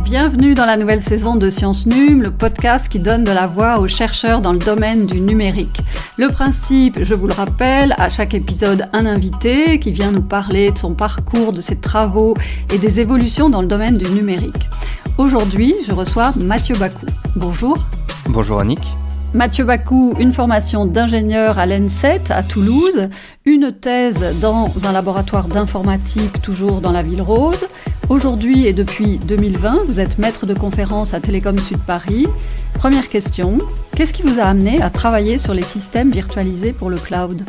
Bienvenue dans la nouvelle saison de Sciences Num, le podcast qui donne de la voix aux chercheurs dans le domaine du numérique. Le principe, je vous le rappelle, à chaque épisode, un invité qui vient nous parler de son parcours, de ses travaux et des évolutions dans le domaine du numérique. Aujourd'hui, je reçois Mathieu Bacou. Bonjour. Bonjour Annick. Mathieu Bacou, une formation d'ingénieur à l'ENSET à Toulouse, une thèse dans un laboratoire d'informatique toujours dans la Ville Rose. Aujourd'hui et depuis 2020, vous êtes maître de conférence à Télécom Sud Paris. Première question, qu'est-ce qui vous a amené à travailler sur les systèmes virtualisés pour le cloud ?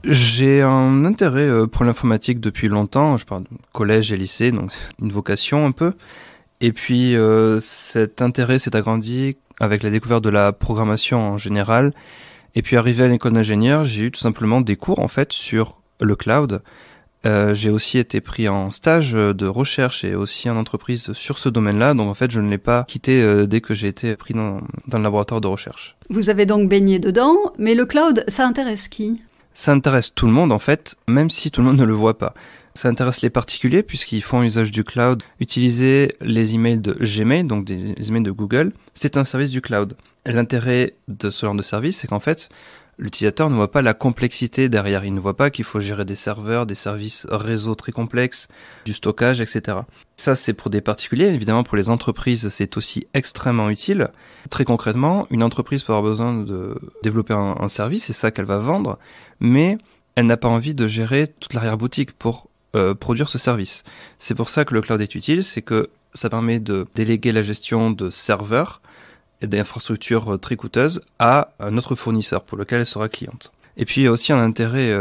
J'ai un intérêt pour l'informatique depuis longtemps, je parle de collège et lycée, donc une vocation un peu. Et puis cet intérêt s'est agrandi avec la découverte de la programmation en général. Et puis arrivé à l'école d'ingénieur, j'ai eu tout simplement des cours en fait sur le cloud. J'ai aussi été pris en stage de recherche et aussi en entreprise sur ce domaine-là. Donc en fait, je ne l'ai pas quitté dès que j'ai été pris dans le laboratoire de recherche. Vous avez donc baigné dedans, mais le cloud, ça intéresse qui ? Ça intéresse tout le monde en fait, même si tout le monde ne le voit pas. Ça intéresse les particuliers puisqu'ils font usage du cloud. Utiliser les emails de Gmail, donc des emails de Google, c'est un service du cloud. L'intérêt de ce genre de service, c'est qu'en fait, l'utilisateur ne voit pas la complexité derrière. Il ne voit pas qu'il faut gérer des serveurs, des services réseau très complexes, du stockage, etc. Ça, c'est pour des particuliers. Évidemment, pour les entreprises, c'est aussi extrêmement utile. Très concrètement, une entreprise peut avoir besoin de développer un service, c'est ça qu'elle va vendre, mais elle n'a pas envie de gérer toute l'arrière-boutique pour produire ce service. C'est pour ça que le cloud est utile, c'est que ça permet de déléguer la gestion de serveurs et d'infrastructures très coûteuses à un autre fournisseur pour lequel elle sera cliente. Et puis il y a aussi un intérêt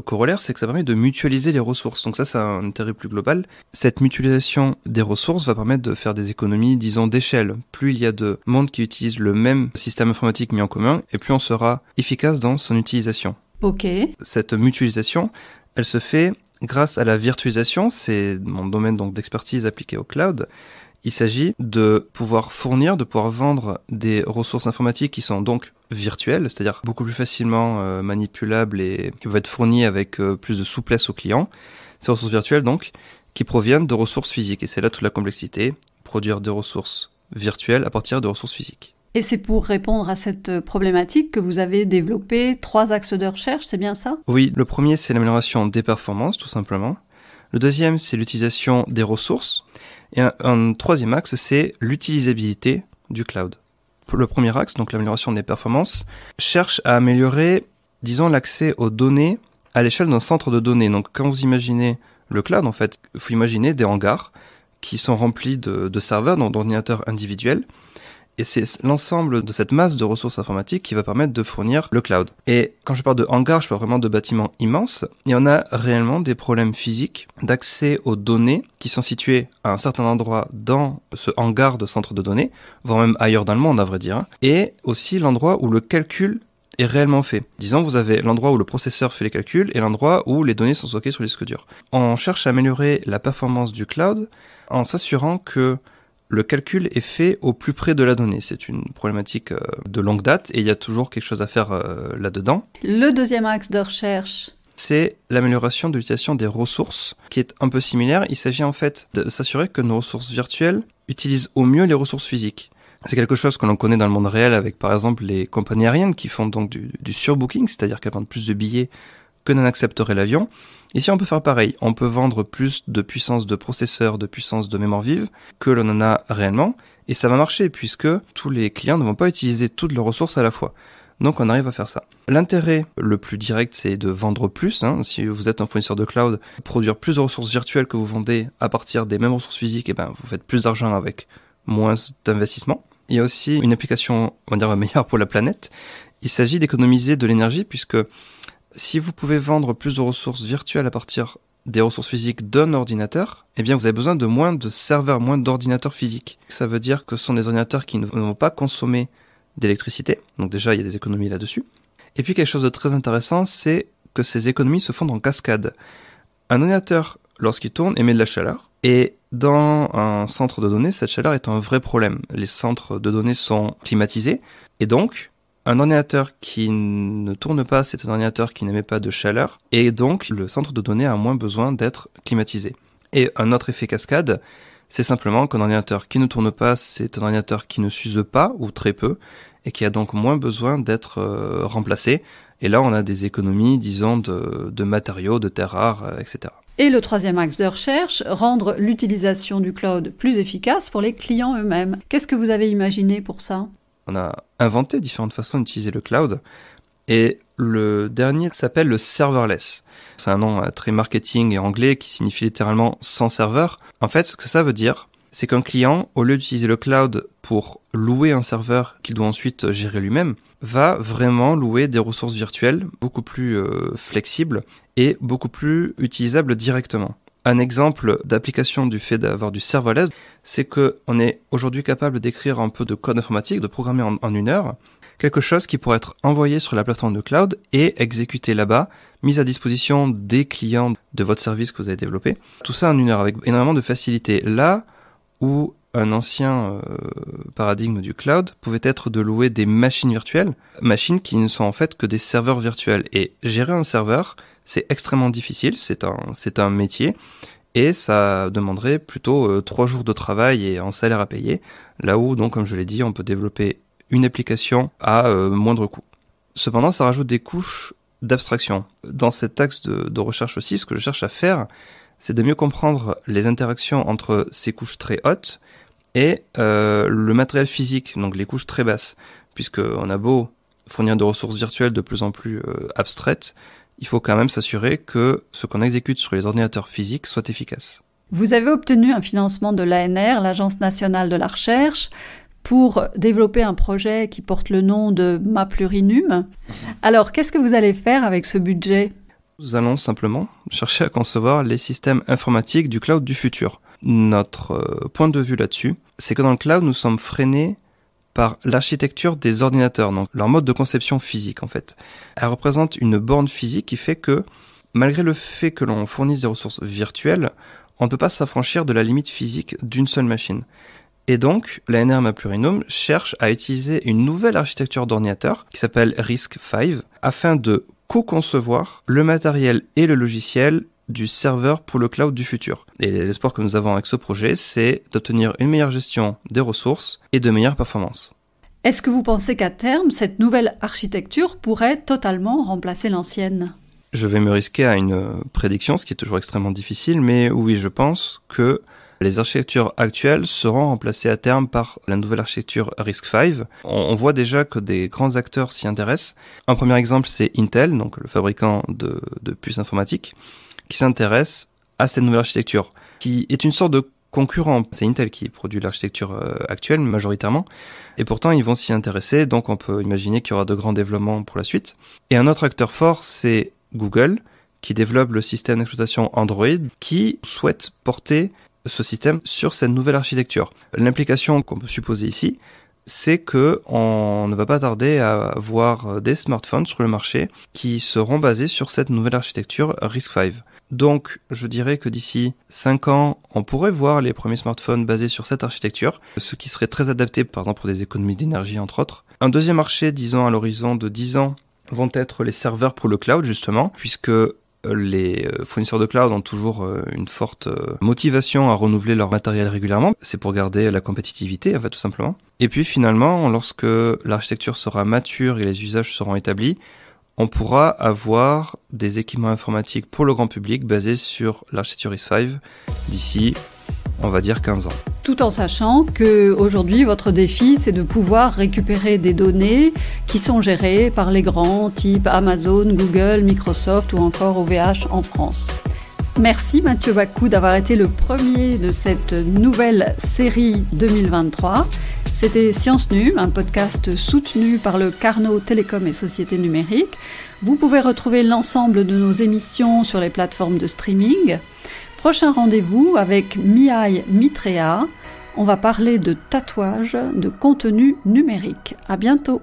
corollaire, c'est que ça permet de mutualiser les ressources. Donc ça, c'est un intérêt plus global. Cette mutualisation des ressources va permettre de faire des économies, disons, d'échelle. Plus il y a de monde qui utilise le même système informatique mis en commun, et plus on sera efficace dans son utilisation. Ok. Cette mutualisation, elle se fait grâce à la virtualisation, c'est mon domaine donc d'expertise appliqué au cloud. Il s'agit de pouvoir fournir, de pouvoir vendre des ressources informatiques qui sont donc virtuelles, c'est-à-dire beaucoup plus facilement manipulables et qui peuvent être fournies avec plus de souplesse aux clients. Ces ressources virtuelles donc, qui proviennent de ressources physiques. Et c'est là toute la complexité, produire des ressources virtuelles à partir de ressources physiques. Et c'est pour répondre à cette problématique que vous avez développé 3 axes de recherche, c'est bien ça ? Oui, le premier c'est l'amélioration des performances tout simplement. Le deuxième c'est l'utilisation des ressources. Et un troisième axe c'est l'utilisabilité du cloud. Le premier axe, donc l'amélioration des performances, cherche à améliorer, disons, l'accès aux données à l'échelle d'un centre de données. Donc quand vous imaginez le cloud, en fait, il faut imaginer des hangars qui sont remplis de serveurs, donc d'ordinateurs individuels. Et c'est l'ensemble de cette masse de ressources informatiques qui va permettre de fournir le cloud. Et quand je parle de hangars, je parle vraiment de bâtiments immenses. Il y en a réellement des problèmes physiques d'accès aux données qui sont situées à un certain endroit dans ce hangar de centre de données, voire même ailleurs dans le monde à vrai dire. Et aussi l'endroit où le calcul est réellement fait. Disons, vous avez l'endroit où le processeur fait les calculs et l'endroit où les données sont stockées sur le disque dur. On cherche à améliorer la performance du cloud en s'assurant que le calcul est fait au plus près de la donnée. C'est une problématique de longue date et il y a toujours quelque chose à faire là-dedans. Le deuxième axe de recherche, c'est l'amélioration de l'utilisation des ressources, qui est un peu similaire. Il s'agit en fait de s'assurer que nos ressources virtuelles utilisent au mieux les ressources physiques. C'est quelque chose que l'on connaît dans le monde réel avec par exemple les compagnies aériennes qui font donc du surbooking, c'est-à-dire qu'elles vendent plus de billets que n'en accepterait l'avion. Ici, on peut faire pareil. On peut vendre plus de puissance de processeur, de puissance de mémoire vive que l'on en a réellement. Et ça va marcher puisque tous les clients ne vont pas utiliser toutes leurs ressources à la fois. Donc, on arrive à faire ça. L'intérêt le plus direct, c'est de vendre plus. Si vous êtes un fournisseur de cloud, produire plus de ressources virtuelles que vous vendez à partir des mêmes ressources physiques, et vous faites plus d'argent avec moins d'investissement. Il y a aussi une application, on va dire, meilleure pour la planète. Il s'agit d'économiser de l'énergie puisque si vous pouvez vendre plus de ressources virtuelles à partir des ressources physiques d'un ordinateur, eh bien vous avez besoin de moins de serveurs, moins d'ordinateurs physiques. Ça veut dire que ce sont des ordinateurs qui ne vont pas consommer d'électricité. Donc déjà, il y a des économies là-dessus. Et puis quelque chose de très intéressant, c'est que ces économies se font en cascade. Un ordinateur, lorsqu'il tourne, émet de la chaleur. Et dans un centre de données, cette chaleur est un vrai problème. Les centres de données sont climatisés. Et donc, Un ordinateur qui ne tourne pas, c'est un ordinateur qui n'émet pas de chaleur, et donc le centre de données a moins besoin d'être climatisé. Et un autre effet cascade, c'est simplement qu'un ordinateur qui ne tourne pas, c'est un ordinateur qui ne s'use pas, ou très peu, et qui a donc moins besoin d'être remplacé. Et là, on a des économies, disons, de matériaux, de terres rares, etc. Et le troisième axe de recherche, rendre l'utilisation du cloud plus efficace pour les clients eux-mêmes. Qu'est-ce que vous avez imaginé pour ça ? On a inventé différentes façons d'utiliser le cloud. Et le dernier s'appelle le serverless. C'est un nom très marketing et anglais qui signifie littéralement sans serveur. En fait, ce que ça veut dire, c'est qu'un client, au lieu d'utiliser le cloud pour louer un serveur qu'il doit ensuite gérer lui-même, va vraiment louer des ressources virtuelles beaucoup plus flexibles et beaucoup plus utilisables directement. Un exemple d'application du fait d'avoir du serverless, c'est qu'on est aujourd'hui capable d'écrire un peu de code informatique, de programmer en 1 heure, quelque chose qui pourrait être envoyé sur la plateforme de cloud et exécuté là-bas, mis à disposition des clients de votre service que vous avez développé. Tout ça en 1 heure avec énormément de facilité. Là où un ancien paradigme du cloud pouvait être de louer des machines virtuelles, machines qui ne sont en fait que des serveurs virtuels. Et gérer un serveur, c'est extrêmement difficile, c'est un métier, et ça demanderait plutôt 3 jours de travail et un salaire à payer, là où, donc, comme je l'ai dit, on peut développer une application à moindre coût. Cependant, ça rajoute des couches d'abstraction. Dans cet axe de recherche aussi, ce que je cherche à faire, c'est de mieux comprendre les interactions entre ces couches très hautes et le matériel physique, donc les couches très basses, puisqu'on a beau fournir des ressources virtuelles de plus en plus abstraites, il faut quand même s'assurer que ce qu'on exécute sur les ordinateurs physiques soit efficace. Vous avez obtenu un financement de l'ANR, l'Agence nationale de la recherche, pour développer un projet qui porte le nom de Maplurinum. Alors, qu'est-ce que vous allez faire avec ce budget ? Nous allons simplement chercher à concevoir les systèmes informatiques du cloud du futur. Notre point de vue là-dessus, c'est que dans le cloud, nous sommes freinés par l'architecture des ordinateurs, donc leur mode de conception physique en fait. Elle représente une borne physique qui fait que, malgré le fait que l'on fournisse des ressources virtuelles, on ne peut pas s'affranchir de la limite physique d'une seule machine. Et donc, l'ANR Maplurinum cherche à utiliser une nouvelle architecture d'ordinateur qui s'appelle RISC-V afin de co-concevoir le matériel et le logiciel du serveur pour le cloud du futur. Et l'espoir que nous avons avec ce projet, c'est d'obtenir une meilleure gestion des ressources et de meilleures performances. Est-ce que vous pensez qu'à terme, cette nouvelle architecture pourrait totalement remplacer l'ancienne ? Je vais me risquer à une prédiction, ce qui est toujours extrêmement difficile, mais oui, je pense que les architectures actuelles seront remplacées à terme par la nouvelle architecture RISC-V. On voit déjà que des grands acteurs s'y intéressent. Un premier exemple, c'est Intel, donc le fabricant de puces informatiques, qui s'intéresse à cette nouvelle architecture, qui est une sorte de concurrent. C'est Intel qui produit l'architecture actuelle majoritairement, et pourtant ils vont s'y intéresser, donc on peut imaginer qu'il y aura de grands développements pour la suite. Et un autre acteur fort, c'est Google, qui développe le système d'exploitation Android, qui souhaite porter ce système sur cette nouvelle architecture. L'implication qu'on peut supposer ici, c'est que on ne va pas tarder à voir des smartphones sur le marché qui seront basés sur cette nouvelle architecture RISC-V. Donc, je dirais que d'ici 5 ans, on pourrait voir les premiers smartphones basés sur cette architecture, ce qui serait très adapté, par exemple, pour des économies d'énergie, entre autres. Un deuxième marché, disons, à l'horizon de 10 ans, vont être les serveurs pour le cloud, justement, puisque les fournisseurs de cloud ont toujours une forte motivation à renouveler leur matériel régulièrement. C'est pour garder la compétitivité, en fait, tout simplement. Et puis, finalement, lorsque l'architecture sera mature et les usages seront établis, on pourra avoir des équipements informatiques pour le grand public basés sur l'architecture RISC-V d'ici, on va dire, 15 ans. Tout en sachant qu'aujourd'hui, votre défi, c'est de pouvoir récupérer des données qui sont gérées par les grands type Amazon, Google, Microsoft ou encore OVH en France. Merci Mathieu Bakou d'avoir été le premier de cette nouvelle série 2023. C'était Science Num, un podcast soutenu par le Carnot Télécom et Sociétés Numériques. Vous pouvez retrouver l'ensemble de nos émissions sur les plateformes de streaming. Prochain rendez-vous avec Mihai Mitrea. On va parler de tatouage de contenu numérique. À bientôt.